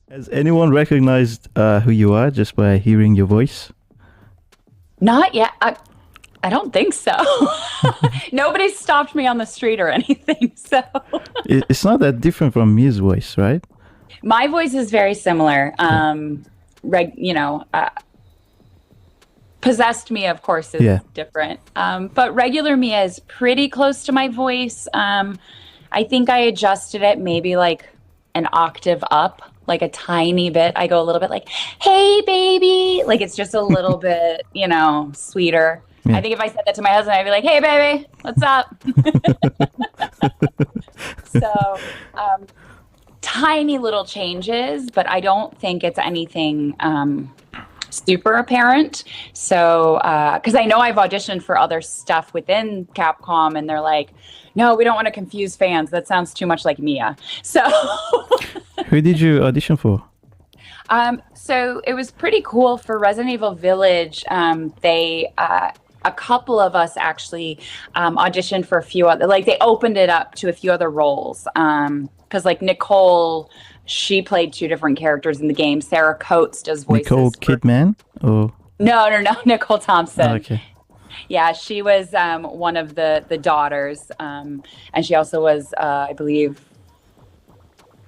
Has anyone recognized who you are just by hearing your voice? Not yet. I don't think so. Nobody stopped me on the street or anything. So It's not that different from Mia's voice, right? my voice is very similar. You know, possessed Mia, of course, is different. But regular Mia is pretty close to my voice. I think I adjusted it maybe like an octave up, like a tiny bit. I go a little bit like, hey, baby. Like it's just a little bit, you know, sweeter. Yeah. I think if I said that to my husband, I'd be like, hey, baby, what's up? So tiny little changes, but I don't think it's anything super apparent. So, because I know I've auditioned for other stuff within Capcom, and they're like, no, we don't want to confuse fans. That sounds too much like Mia. So, Who did you audition for? so it was pretty cool for Resident Evil Village. A couple of us actually auditioned for a few other, like they opened it up to a few other roles. Because like Nicole, she played two different characters in the game. Sarah Coates does voices. Nicole Kidman? Or No, Nicole Thompson. Oh, okay. Yeah, she was one of the daughters, and she also was, I believe,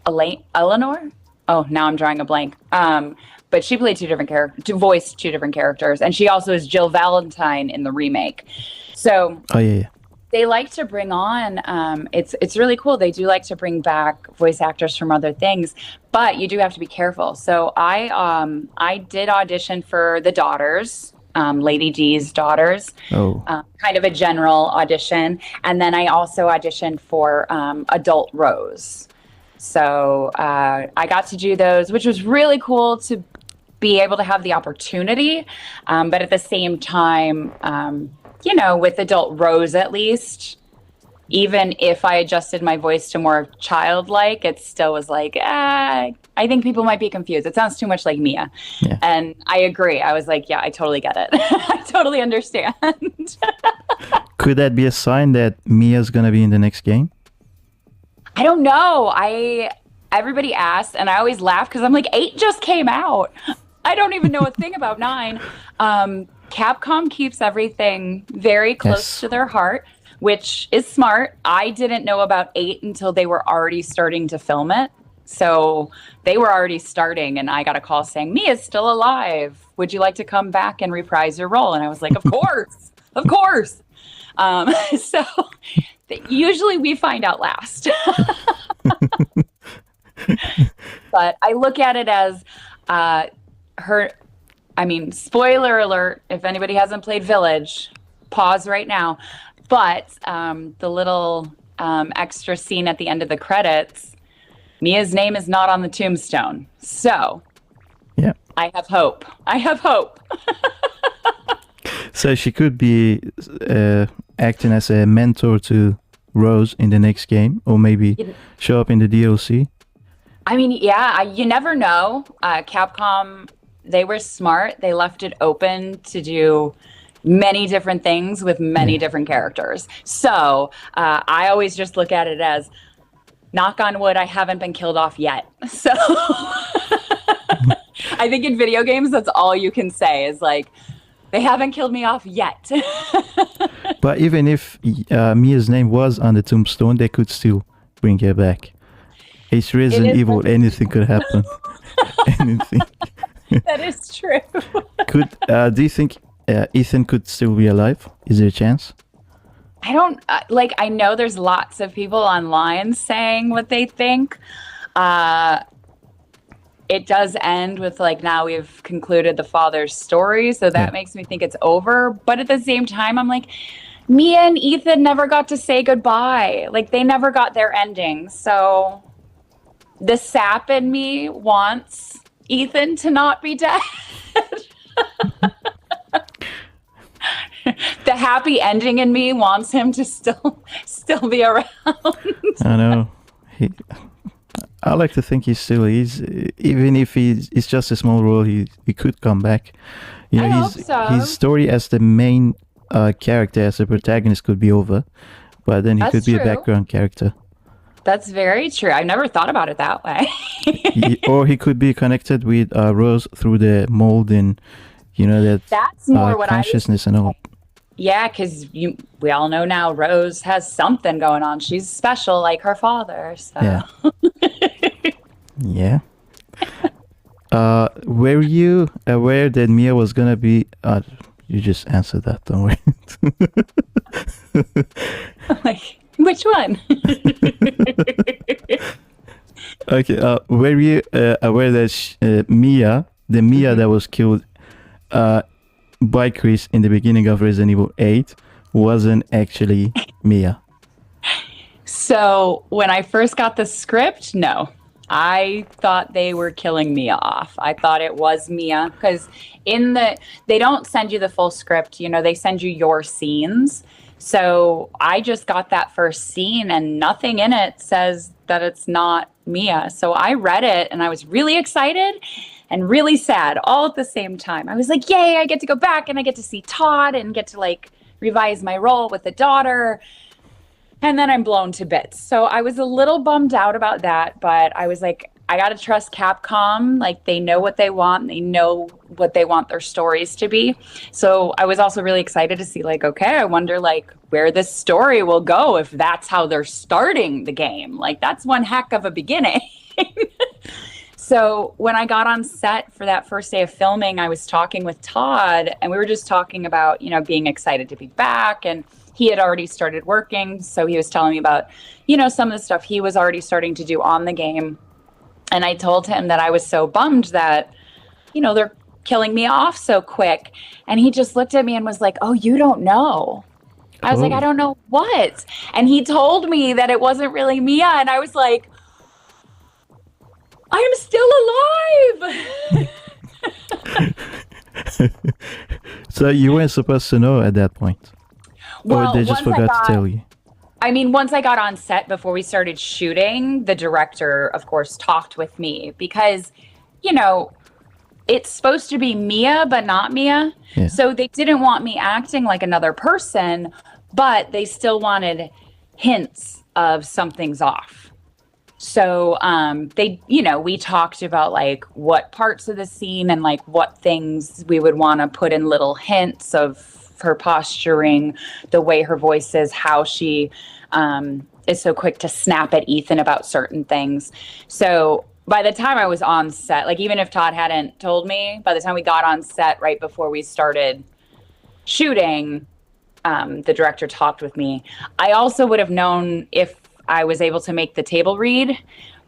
Eleanor. Oh, now I'm drawing a blank. But she played voiced two different characters, and she also is Jill Valentine in the remake. So Oh yeah. they like to bring on. It's really cool. They do like to bring back voice actors from other things, but you do have to be careful. So I did audition for the daughters. Lady D's daughters, kind of a general audition. And then I also auditioned for adult Rose. So I got to do those, which was really cool to be able to have the opportunity. But at the same time, you know, with adult Rose at least, even if I adjusted my voice to more childlike, it still was like, I think people might be confused. It sounds too much like Mia. Yeah. And I agree. I was like, yeah, I totally get it. I totally understand. Could that be a sign that Mia's gonna be in the next game? I don't know. Everybody asks, and I always laugh because I'm like, 8 just came out. I don't even know a thing about 9. Capcom keeps everything very close to their heart, which is smart. I didn't know about 8 until they were already starting to film it. So they were already starting, and I got a call saying, Mia's still alive. Would you like to come back and reprise your role? And I was like, of course, of course. So usually we find out last. But I look at it as spoiler alert, if anybody hasn't played Village, pause right now. But the little extra scene at the end of the credits, Mia's name is not on the tombstone. So yeah, I have hope. I have hope. So she could be acting as a mentor to Rose in the next game, or maybe show up in the DLC. I mean, yeah, you never know. Capcom, they were smart. They left it open to do many different things with many different characters. So I always just look at it as, knock on wood, I haven't been killed off yet. So I think in video games, that's all you can say is like, they haven't killed me off yet. But even if Mia's name was on the tombstone, they could still bring her back. It's Resident Evil, anything could happen. Anything. That is true. Do you think Ethan could still be alive? Is there a chance? I don't, I know there's lots of people online saying what they think. It does end with now we've concluded the father's story, so that makes me think it's over. But at the same time, I'm like, Mia and Ethan never got to say goodbye. They never got their ending. So the sap in me wants Ethan to not be dead. The happy ending in me wants him to still be around. I know. I like to think he still is, even if it's just a small role. He could come back. I hope so. His story as the main character, as a protagonist, could be over, but then he could be a background character. That's very true. I never thought about it that way. Or he could be connected with Rose through the mold and, That's more what consciousness and all. Yeah, because we all know now Rose has something going on. She's special like her father. So. Yeah. Yeah. Were you aware that Mia was going to be... you just answered that, don't worry. Like, which one? Okay, were you aware that Mia, the Mia that was killed by Chris in the beginning of Resident Evil 8, wasn't actually Mia? So when I first got the script, no. I thought they were killing Mia off. I thought it was Mia because they don't send you the full script, they send you your scenes. So I just got that first scene and nothing in it says that it's not Mia. So I read it and I was really excited and really sad all at the same time. I was like, yay, I get to go back and I get to see Todd and get to like revise my role with the daughter. And then I'm blown to bits. So I was a little bummed out about that, but I was like, I got to trust Capcom. Like they know what they want. They know what they want their stories to be. So I was also really excited to see like, okay, I wonder like where this story will go if that's how they're starting the game. Like that's one heck of a beginning. So when I got on set for that first day of filming, I was talking with Todd and we were just talking about, being excited to be back, and he had already started working. So he was telling me about, some of the stuff he was already starting to do on the game. And I told him that I was so bummed that, they're killing me off so quick. And he just looked at me and was like, oh, you don't know. I was like, I don't know what. And he told me that it wasn't really Mia. And I was like, I am still alive. So you weren't supposed to know at that point? Or they just forgot to tell you? I mean, once I got on set before we started shooting, the director, of course, talked with me because, it's supposed to be Mia, but not Mia. Yeah. So they didn't want me acting like another person, but they still wanted hints of something's off. So we talked about like what parts of the scene and like what things we would want to put in little hints of her posturing, the way her voice is, how she is so quick to snap at Ethan about certain things. So by the time I was on set, like even if Todd hadn't told me, by the time we got on set right before we started shooting, the director talked with me. I also would have known if I was able to make the table read,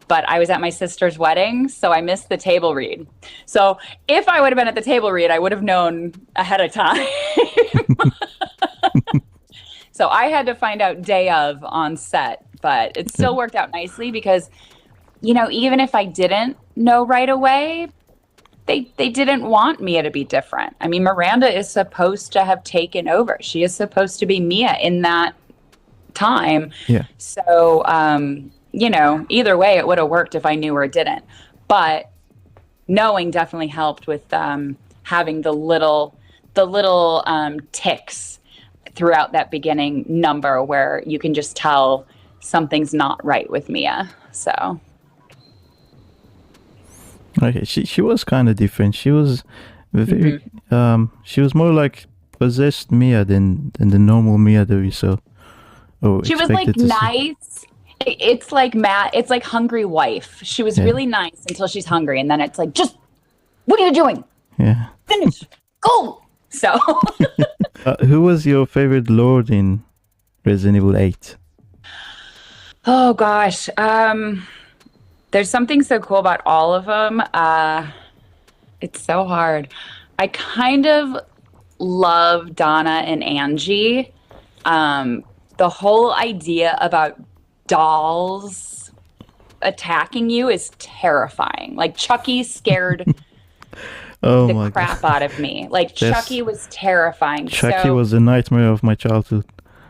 but I was at my sister's wedding, so I missed the table read. So if I would have been at the table read, I would have known ahead of time. So I had to find out day of on set, but it still worked out nicely because, even if I didn't know right away, they didn't want Mia to be different. I mean, Miranda is supposed to have taken over. She is supposed to be Mia in that time. Yeah. So, either way, it would have worked if I knew or didn't. But knowing definitely helped with having the little ticks throughout that beginning number where you can just tell something's not right with Mia. So. Okay, she was kind of different. She was very, she was more like possessed Mia than the normal Mia that we saw. She was like nice. It's like it's like hungry wife. She was really nice until she's hungry, and then it's like, just what are you doing? Yeah. Finish. Go. So. Who was your favorite Lord in Resident Evil 8? Oh gosh. There's something so cool about all of them. It's so hard. I kind of love Donna and Angie. The whole idea about dolls attacking you is terrifying. Like Chucky scared the crap out of me. Like Chucky was terrifying. Chucky was a nightmare of my childhood.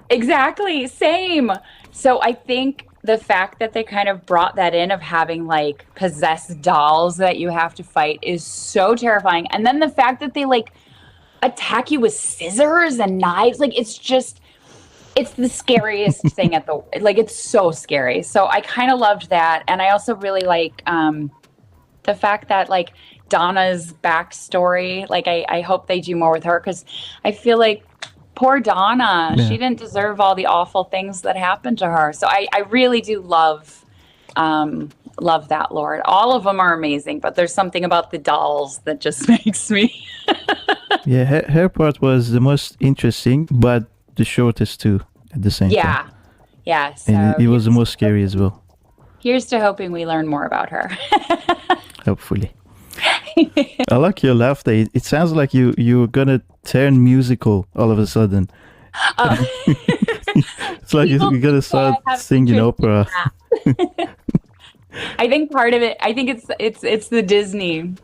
Exactly, same. So I think the fact that they kind of brought that in of having like possessed dolls that you have to fight is so terrifying. And then the fact that they like attack you with scissors and knives, like it's just it's the scariest thing it's so scary. So I kind of loved that. And I also really like the fact that like Donna's backstory, like I hope they do more with her, because I feel like poor Donna, she didn't deserve all the awful things that happened to her. So I really do love that lore. All of them are amazing, but there's something about the dolls that just makes me Yeah, her part was the most interesting, but the shortest too at the same time. Yeah. So And it was the most scary as well. Here's to hoping we learn more about her. Hopefully. I like your laughter. It sounds like you're gonna turn musical all of a sudden. It's like you're gonna start singing opera. I think part of it, I think it's the Disney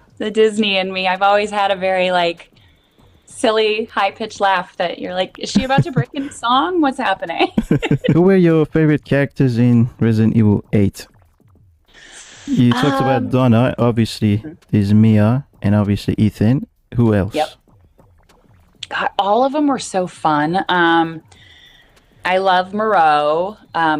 in me. I've always had a very like silly, high-pitched laugh that you're like, is she about to break into song? What's happening? Who were your favorite characters in Resident Evil 8? You talked about Donna, obviously there's Mia, and obviously Ethan. Who else? Yep. God, all of them were so fun. I love Moreau,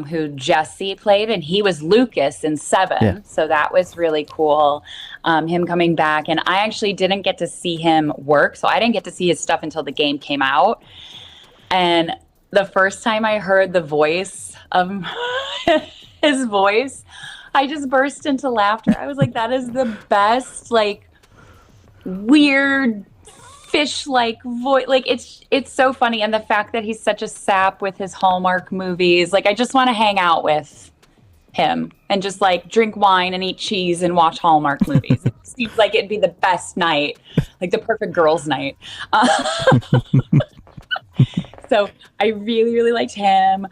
who Jesse played, and he was Lucas in 7. So that was really cool, him coming back. And I actually didn't get to see him work, so I didn't get to see his stuff until the game came out. And the first time I heard the voice of his voice, I just burst into laughter. I was like, that is the best, like, weird fish-like voice. Like, it's so funny. And the fact that he's such a sap with his Hallmark movies, like, I just want to hang out with him and just like drink wine and eat cheese and watch Hallmark movies. It seems like it'd be the best night, like the perfect girls' night. So I really, really liked him.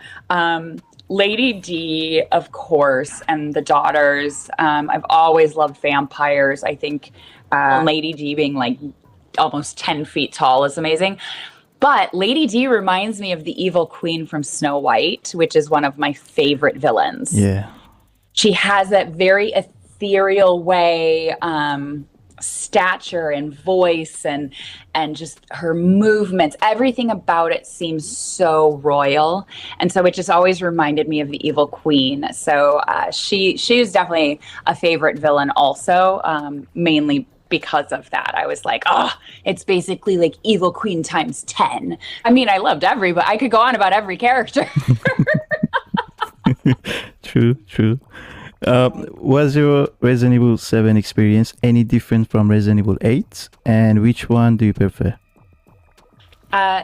Lady D, of course, and the daughters. I've always loved vampires. I think Lady D being like almost 10 feet tall is amazing. But Lady D reminds me of the evil queen from Snow White, which is one of my favorite villains. Yeah. She has that very ethereal way, stature and voice and just her movements. Everything about it seems so royal. And so it just always reminded me of the evil queen. So she is definitely a favorite villain also, mainly because of that. I was like, it's basically like evil queen times 10. I mean, I loved but I could go on about every character. True. Was your Resident Evil 7 experience any different from Resident Evil 8? And which one do you prefer?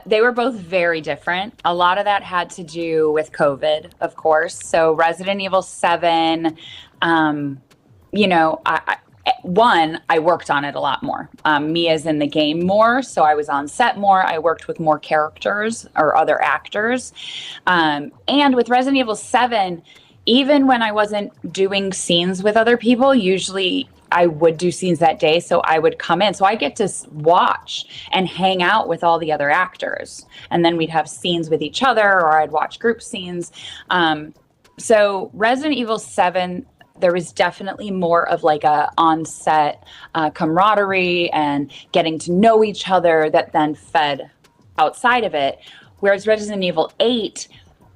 They were both very different. A lot of that had to do with COVID, of course. So Resident Evil 7, I worked on it a lot more. Mia's in the game more, so I was on set more. I worked with more characters or other actors. And with Resident Evil 7, even when I wasn't doing scenes with other people, usually I would do scenes that day, so I would come in. So I get to watch and hang out with all the other actors. And then we'd have scenes with each other, or I'd watch group scenes. So Resident Evil 7, there was definitely more of like a on-set camaraderie and getting to know each other that then fed outside of it. Whereas Resident Evil 8,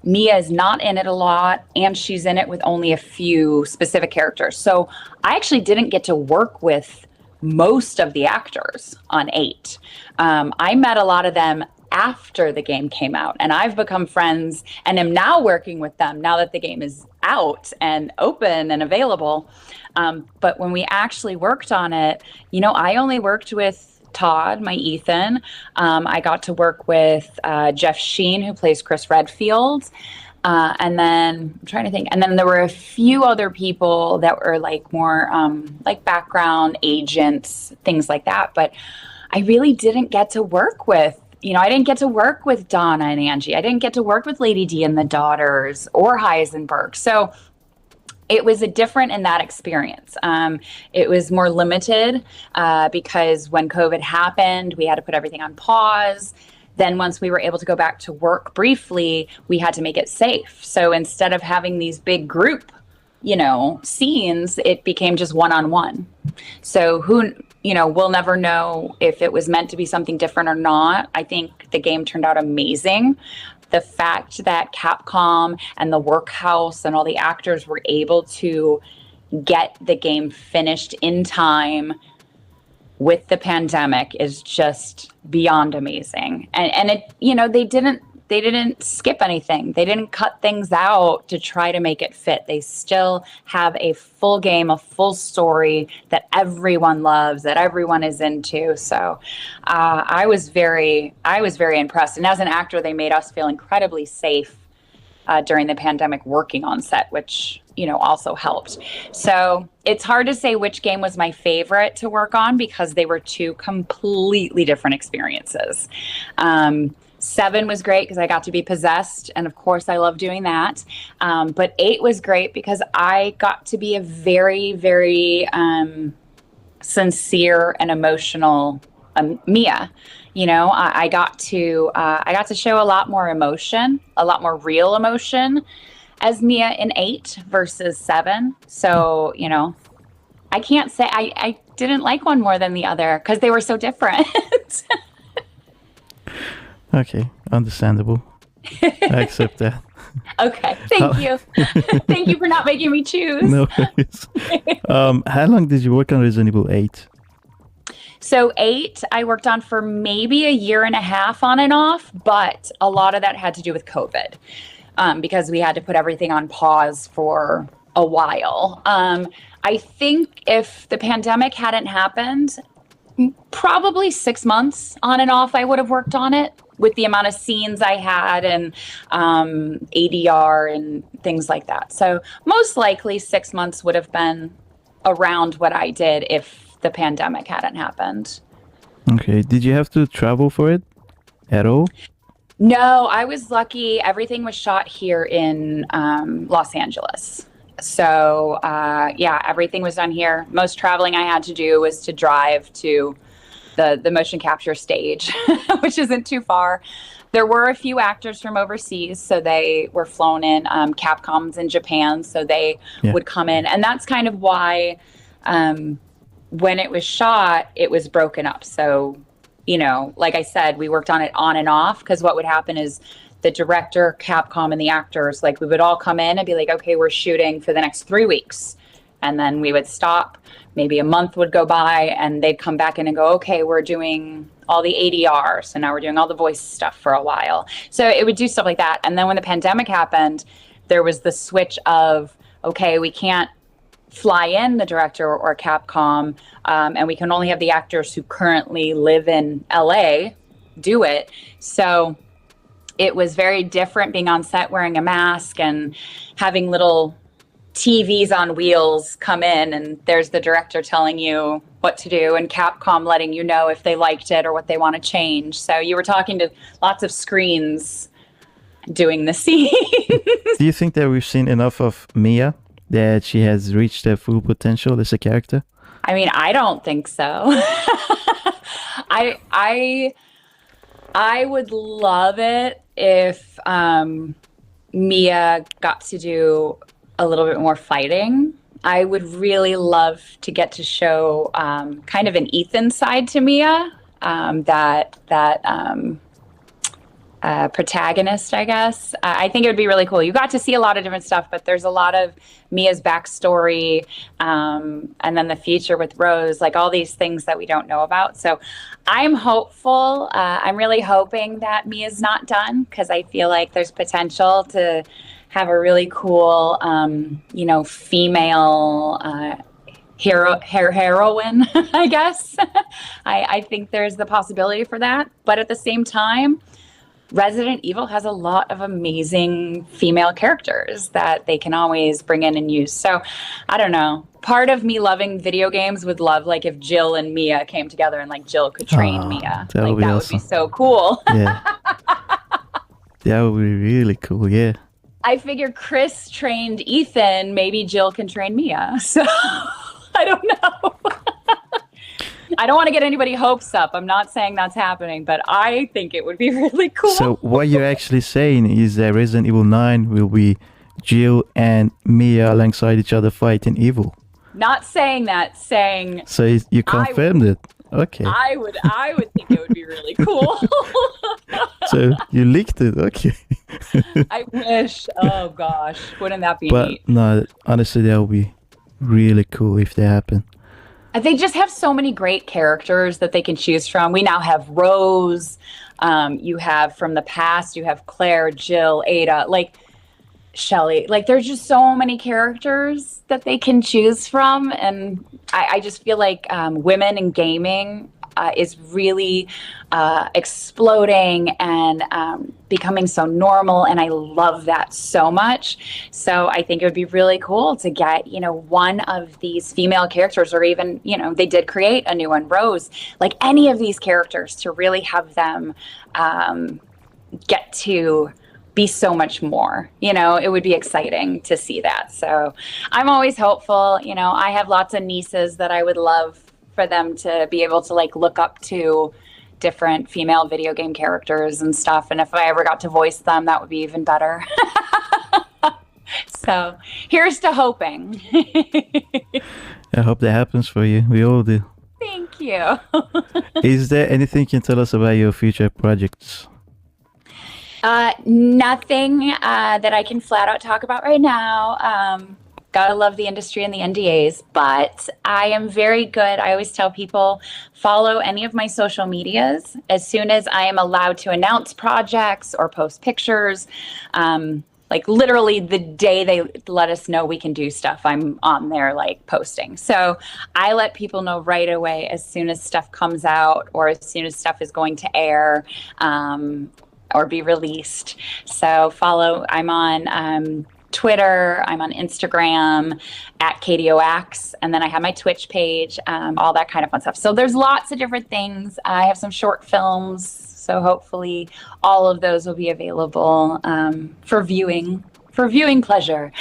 Mia is not in it a lot, and she's in it with only a few specific characters. So I actually didn't get to work with most of the actors on 8. I met a lot of them after the game came out, and I've become friends and am now working with them now that the game is out and open and available. But when we actually worked on it, I only worked with Todd, my Ethan. I got to work with Jeff Sheen, who plays Chris Redfield. And then I'm trying to think. And then there were a few other people that were like more like background agents, things like that. But I really didn't get to work with, I didn't get to work with Donna and Angie. I didn't get to work with Lady D and the daughters or Heisenberg. So it was a different in that experience. It was more limited because when COVID happened, we had to put everything on pause. Then once we were able to go back to work briefly, we had to make it safe. So instead of having these big group, scenes, it became just one-on-one. So we'll never know if it was meant to be something different or not. I think the game turned out amazing. the fact that Capcom and the workhouse and all the actors were able to get the game finished in time with the pandemic is just beyond amazing. And it, you know, they didn't skip anything. They didn't cut things out to try to make it fit. They still have a full game, a full story that everyone loves, that everyone is into. So I was very impressed. And as an actor, they made us feel incredibly safe during the pandemic working on set, which, you know, also helped. So it's hard to say which game was my favorite to work on because they were two completely different experiences. 7 was great because I got to be possessed, and of course I love doing that. But 8 was great because I got to be a very, very sincere and emotional Mia. You know, I got to show a lot more emotion, a lot more real emotion as Mia in 8 versus 7. So, you know, I can't say I didn't like one more than the other because they were so different. Okay, understandable. I accept that. Okay, thank you. Thank you for not making me choose. No worries. How long did you work on Resident Evil 8? So 8, I worked on for maybe a year and a half on and off, but a lot of that had to do with COVID because we had to put everything on pause for a while. I think if the pandemic hadn't happened, probably 6 months on and off I would have worked on it with the amount of scenes I had and ADR and things like that. So most likely 6 months would have been around what I did if the pandemic hadn't happened. Okay. Did you have to travel for it at all? No, I was lucky. Everything was shot here in Los Angeles. So, yeah, everything was done here. Most traveling I had to do was to drive to the motion capture stage, which isn't too far. There were a few actors from overseas, so they were flown in. Capcom's in Japan, so they would come in. And that's kind of why when it was shot, it was broken up. So, you know, like I said, we worked on it on and off because what would happen is the director, Capcom, and the actors, like we would all come in and be like, okay, we're shooting for the next 3 weeks. And then we would stop. Maybe a month would go by and they'd come back in and go, okay, we're doing all the ADR. So now we're doing all the voice stuff for a while. So it would do stuff like that. And then when the pandemic happened, there was the switch of, okay, we can't fly in the director or Capcom, and we can only have the actors who currently live in LA do it. So it was very different being on set wearing a mask and having little TVs on wheels come in and there's the director telling you what to do and Capcom letting you know if they liked it or what they want to change. So you were talking to lots of screens doing the scene. Do you think that we've seen enough of Mia, that she has reached her full potential as a character? I mean, I don't think so. I would love it if Mia got to do a little bit more fighting. I would really love to get to show kind of an Ethan side to Mia, that protagonist, I guess. I think it would be really cool. You got to see a lot of different stuff, but there's a lot of Mia's backstory, and then the future with Rose, like all these things that we don't know about. So I'm hopeful. I'm really hoping that Mia's not done because I feel like there's potential to have a really cool, you know, female heroine, I guess. I think there's the possibility for that. But at the same time, Resident Evil has a lot of amazing female characters that they can always bring in and use. So I don't know. Part of me loving video games would love like if Jill and Mia came together and like Jill could train Mia. That would be awesome. Would be so cool. Yeah. That would be really cool, yeah. I figure Chris trained Ethan, maybe Jill can train Mia. So I don't know. I don't want to get anybody hopes up. I'm not saying that's happening, but I think it would be really cool. So what you're actually saying is that Resident Evil 9 will be Jill and Mia alongside each other fighting evil. Not saying that, saying... So you confirmed it. Okay. I would think it would be really cool. So you leaked it. Okay. I wish. Oh gosh, wouldn't that be But neat? no, honestly, that would be really cool if they happen. They just have so many great characters that they can choose from. We now have Rose. You have from the past. You have Claire, Jill, Ada, like Shelley. Like there's just so many characters that they can choose from, and I just feel like women in gaming is really exploding and becoming so normal, and I love that so much. So I think it would be really cool to get, one of these female characters, or even, they did create a new one, Rose, like any of these characters, to really have them get to be so much more. It would be exciting to see that. So I'm always hopeful. I have lots of nieces that I would love for them to be able to look up to different female video game characters and stuff. And if I ever got to voice them, that would be even better. So here's to hoping. I hope that happens for you. We all do. Thank you. Is there anything you can tell us about your future projects? Nothing that I can flat out talk about right now. Gotta love the industry and the NDAs, but I am very good. I always tell people, follow any of my social medias. As soon as I am allowed to announce projects or post pictures, literally the day they let us know we can do stuff, I'm on there posting. So I let people know right away as soon as stuff comes out or as soon as stuff is going to air or be released. So follow. I'm on Twitter, I'm on Instagram at KatieOax, and then I have my Twitch page, all that kind of fun stuff. So there's lots of different things. I have some short films, so hopefully all of those will be available for viewing pleasure.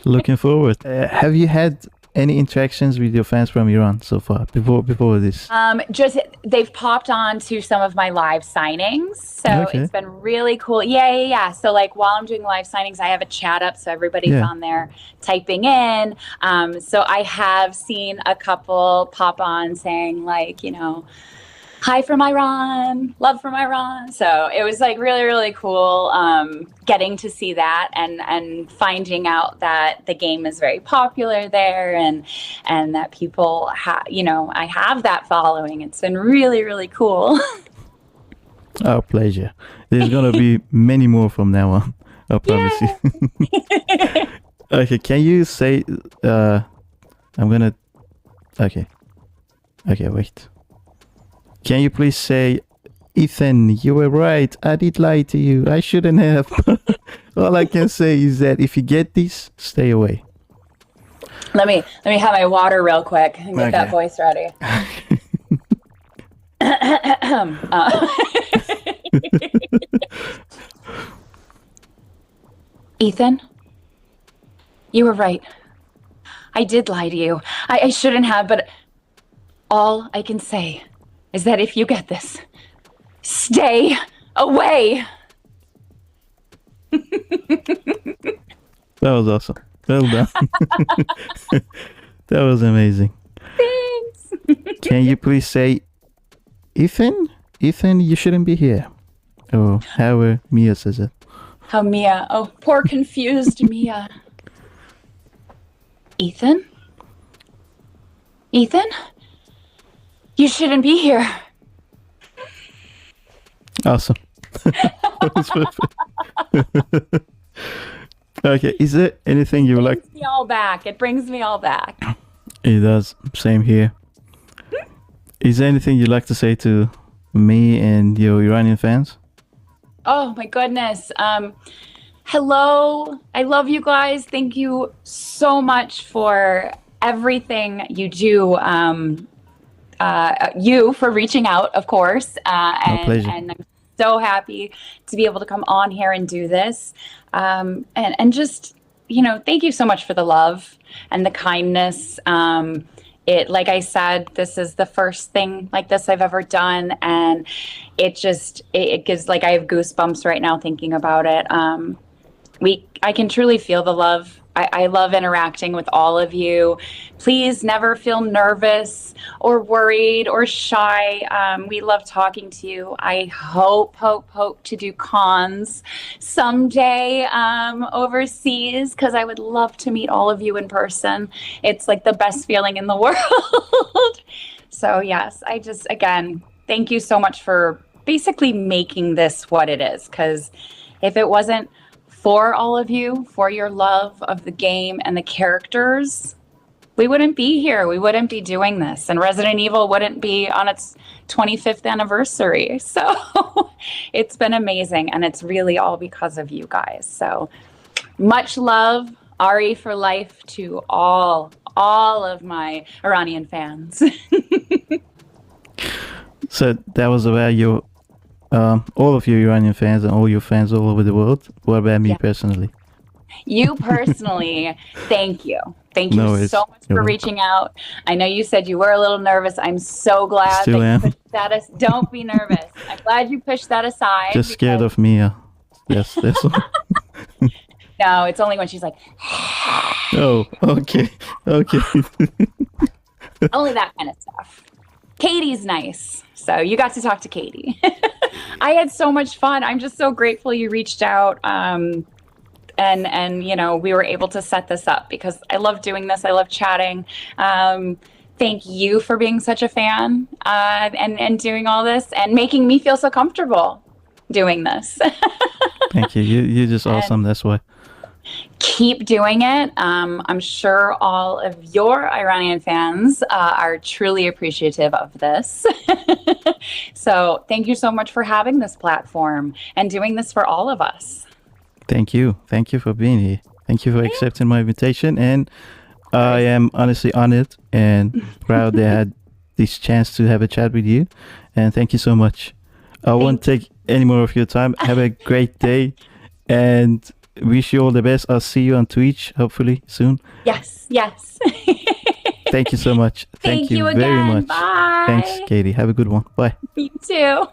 Looking forward. Have you had any interactions with your fans from Iran so far before this? Just they've popped on to some of my live signings, so It's been really cool. Yeah. So while I'm doing live signings, I have a chat up, so everybody's on there typing in. So I have seen a couple pop on saying hi from Iran, love from Iran. So it was really, really cool getting to see that and finding out that the game is very popular there and that people I have that following. It's been really, really cool. Our pleasure. There's going to be many more from now on. I promise you. Okay, can you say, okay, wait. Can you please say, Ethan, you were right. I did lie to you. I shouldn't have. All I can say is that if you get this, stay away. Let me have my water real quick and get that voice ready. Ethan, you were right. I did lie to you. I shouldn't have, but all I can say is that if you get this, stay away. That was awesome. Well done. That was amazing. Thanks. Can you please say, Ethan, you shouldn't be here. Oh, how Mia says it. How Mia? Oh, poor confused Mia. Ethan? You shouldn't be here. Awesome. That was perfect. Okay, is there anything you would like? It brings me all back. It does. Same here. Is there anything you'd like to say to me and your Iranian fans? Oh my goodness. Hello. I love you guys. Thank you so much for everything you do. You for reaching out, of course. My pleasure. And I'm so happy to be able to come on here and do this. And just, thank you so much for the love and the kindness. Like I said, this is the first thing like this I've ever done. And it gives, I have goosebumps right now thinking about it. I can truly feel the love I love interacting with all of you. Please never feel nervous or worried or shy. We love talking to you. I hope to do cons someday overseas, because I would love to meet all of you in person. It's like the best feeling in the world. So yes, again, thank you so much for basically making this what it is, because if it wasn't for all of you, for your love of the game and the characters, we wouldn't be here. We wouldn't be doing this. And Resident Evil wouldn't be on its 25th anniversary. So it's been amazing. And it's really all because of you guys. So much love, Ari for life, to all of my Iranian fans. So that was about your all of your Iranian fans and all your fans all over the world. What about me personally? You personally, thank you. Thank you so much for reaching out. I know you said you were a little nervous. I'm so glad that you pushed that. Don't be nervous. I'm glad you pushed that aside. Just scared of Mia. Yes, that's all. No, it's only when she's like, oh, okay. Only that kind of stuff. Katie's nice. So you got to talk to Katie. I had so much fun. I'm just so grateful you reached out. And you know, we were able to set this up, because I love doing this. I love chatting. Thank you for being such a fan and doing all this and making me feel so comfortable doing this. Thank you. You're just awesome. That's why. Keep doing it. I'm sure all of your Iranian fans are truly appreciative of this. So thank you so much for having this platform and doing this for all of us. Thank you. Thank you for being here. Thank you for accepting my invitation. And I am honestly honored and proud that I had this chance to have a chat with you. And thank you so much. I won't take any more of your time. Have a great day. And wish you all the best. I'll see you on Twitch, hopefully soon. Yes. Thank you so much. Thank you very again. much. Bye. Thanks, Katie. Have a good one. Bye. You too.